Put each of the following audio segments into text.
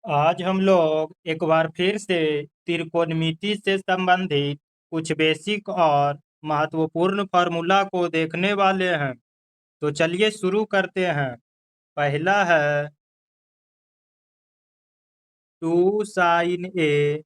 आज हम लोग एक बार फिर से त्रिकोणमिति से संबंधित कुछ बेसिक और महत्वपूर्ण फार्मूला को देखने वाले हैं। तो चलिए शुरू करते हैं। पहला है 2 sin A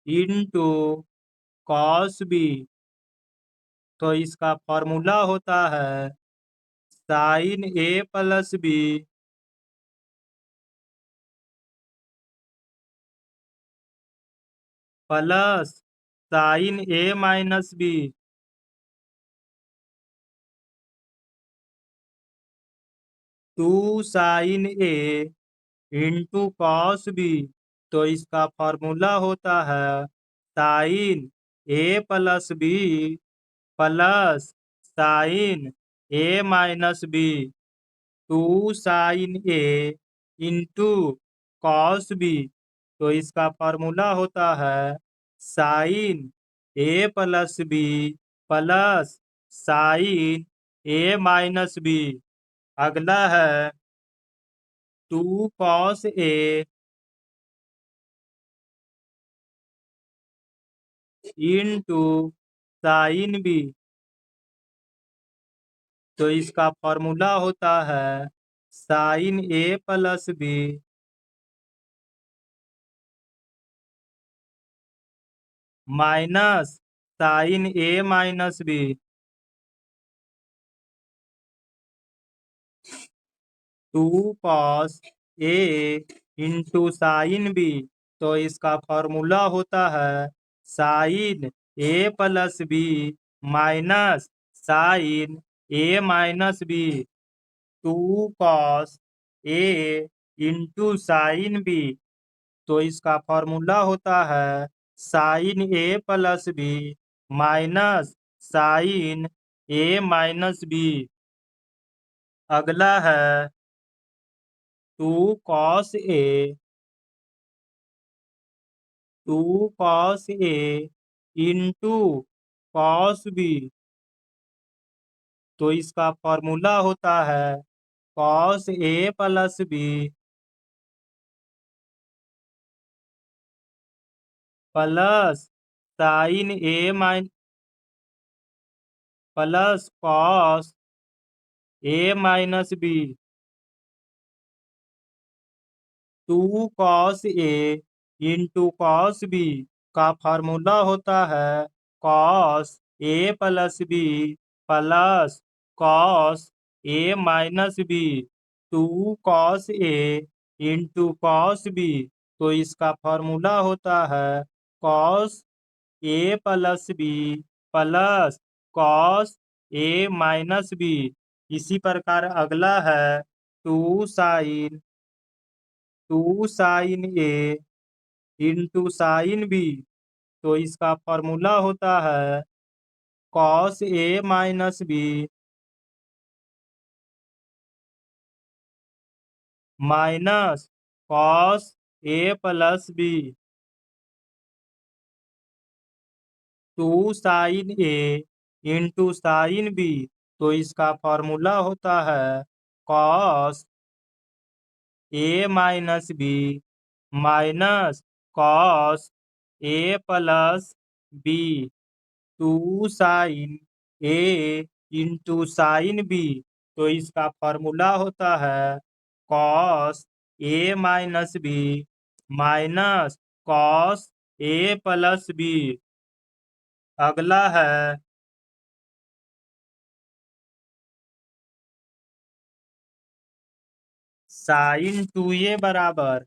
into cos B। तो इसका फार्मूला होता है sin A plus B plus sin A minus B। 2 sin A into cos B। तो इसका फार्मूला होता है साइन ए प्लस बी प्लस साइन ए माइनस बी। 2 साइन ए इंटू कॉस बी। तो इसका फार्मूला होता है साइन ए प्लस बी प्लस साइन ए minus B. अगला है 2 cos A into sine B. तो इसका फॉर्मूला होता है sign A plus B minus sign A minus B. 2 cos A into sine B. तो इसका फॉर्मूला होता है sign A plus B minus sign A minus B. 2 cos A into sine B. तो इसका फॉर्मूला होता है साइन ए plus B minus sign ए minus B. अगला है 2 cos A 2 cos A into cos B. तो इसका फॉर्मूला होता है cos A plus B plus sign A mine plus cos A minus B. 2 cos A into cos B का formula होता है cos A plus B plus cos A minus B. 2 cos A into cos B. तो इसका formula होता है cos A plus B plus cos A minus B. इसी प्रकार अगला है 2 साइन 2 साइन ए इंटू साइन बी। तो इसका फॉर्मूला होता है cos A minus B minus cos A plus B. 2 sign A into sine B. तो इसका फॉर्मूला होता है cos A minus B minus cos A plus B. 2 sign A into sine B. तो इसका फॉर्मूला होता है cos A minus B minus cos A plus B. अगला है साइन 2a बराबर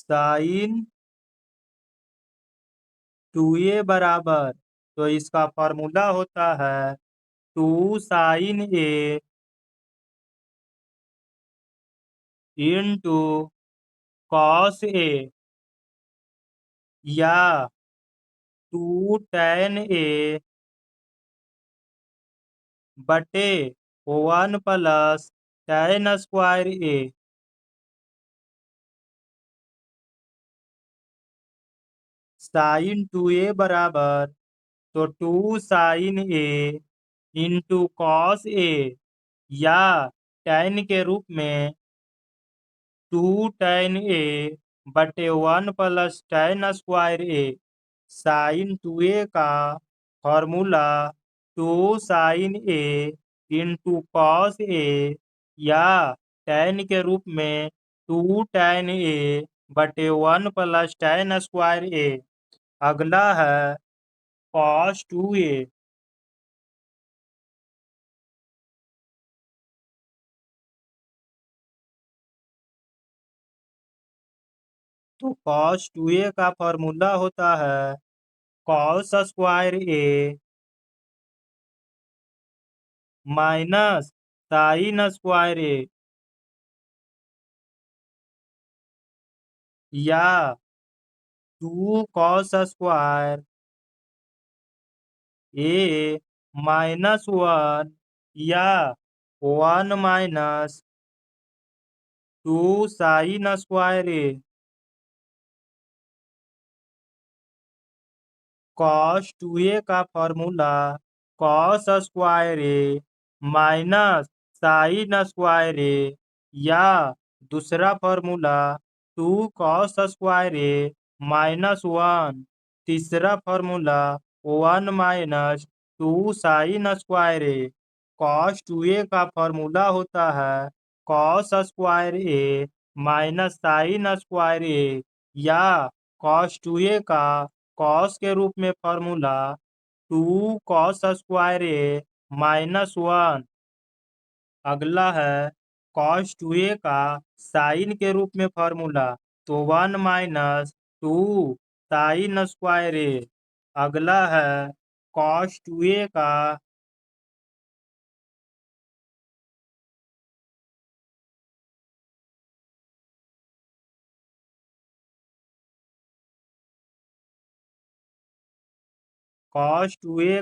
साइन 2a बराबर। तो इसका फॉर्मूला होता है 2 sign A into cos A या 2 tan A बटे 1 + tan² A। sin 2A बराबर, तो 2 sin A × cos A, या tan के रूप में 2 tan A बटे 1 + tan²A। sin 2A का formula 2 sin A × cos A, या tan के रूप में 2 tan A बटे 1 + tan²A। अगला है cos 2A। तो cos 2A का फॉर्मूला होता है cos² A minus sin² A, या 2 cos² A -1, या 1 - 2 sin² A। cos 2A का formula cos² A minus sin² A, या दूसरा फॉर्मूला 2 cos² A -1, तीसरा formula 1 - 2 sin² A। cos 2A का फॉर्मूला होता है cos² A -sin² A, या cos 2A का cos के रूप में फॉर्मूला 2 cos² A -1। अगला है cos 2A का साइन के रूप में फॉर्मूला, तो 1 - 2 sin²A। अगला है cos 2A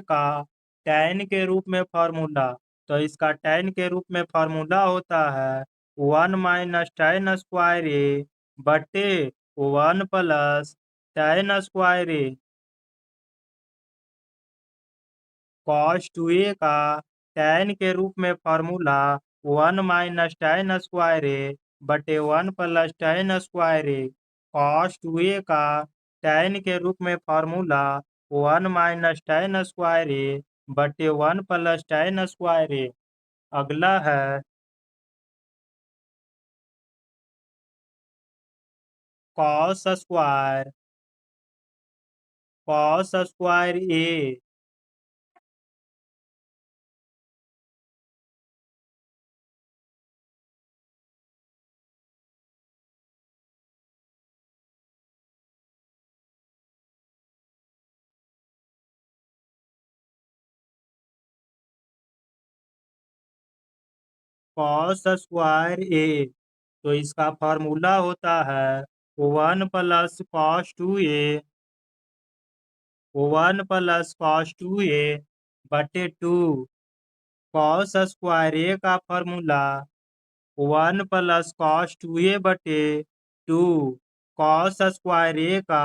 का tan के रूप में फॉर्मूला, तो इसका tan के रूप में फॉर्मूला होता है 1 - tan² A बटे 1 + tan²A। cos 2A का tan के रूप में फॉर्मूला 1 - tan² A बटे 1 + tan²A। cos 2A का tan के रूप में फॉर्मूला 1 - tan² A बटे 1 + tan²A। अगला है cos² A cos² A, तो इसका फॉर्मूला होता है 1 + cos 2A 1 + cos 2A बटे 2। cos² A का फॉर्मूला 1 + cos 2A बटे 2। cos² A का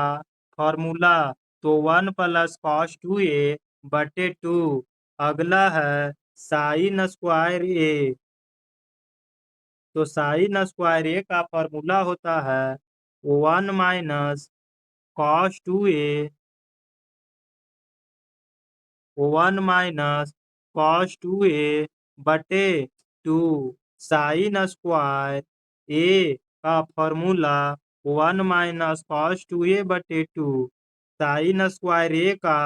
फॉर्मूला, तो 1 + cos 2A बटे 2। अगला है sin²A, तो sin² का फॉर्मूला होता है 1 - cos 2A 1 - cos 2A बटे 2। sin² A का फॉर्मूला 1 - cos 2A बटे 2। sin² A का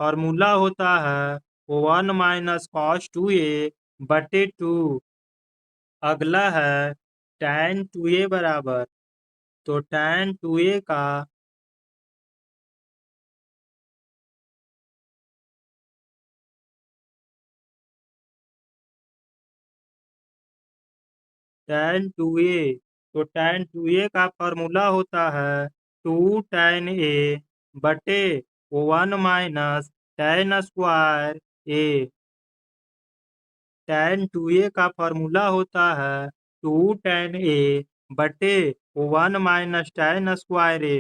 फॉर्मूला होता है 1 - cos 2A बटे 2। अगला है tan 2A बराबर, तो tan 2A का tan 2A का फॉर्मूला होता है 2 tan A बटे 1 माइनस tan स्क्वायर ए। tan 2a का फॉर्मूला होता है 2 tan a बटे 1 माइनस tan स्क्वायर ए।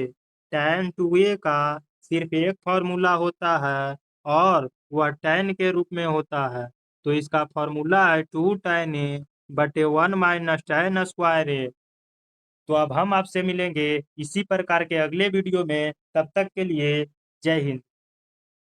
tan 2a का सिर्फ एक फॉर्मूला होता है और वह tan के रूप में होता है, तो इसका फॉर्मूला है 2 tan a बटे 1 माइनस tan स्क्वायर ए। तो अब हम आपसे मिलेंगे इसी प्रकार के अगले वीडियो में, तब तक के लिए जय हिंद।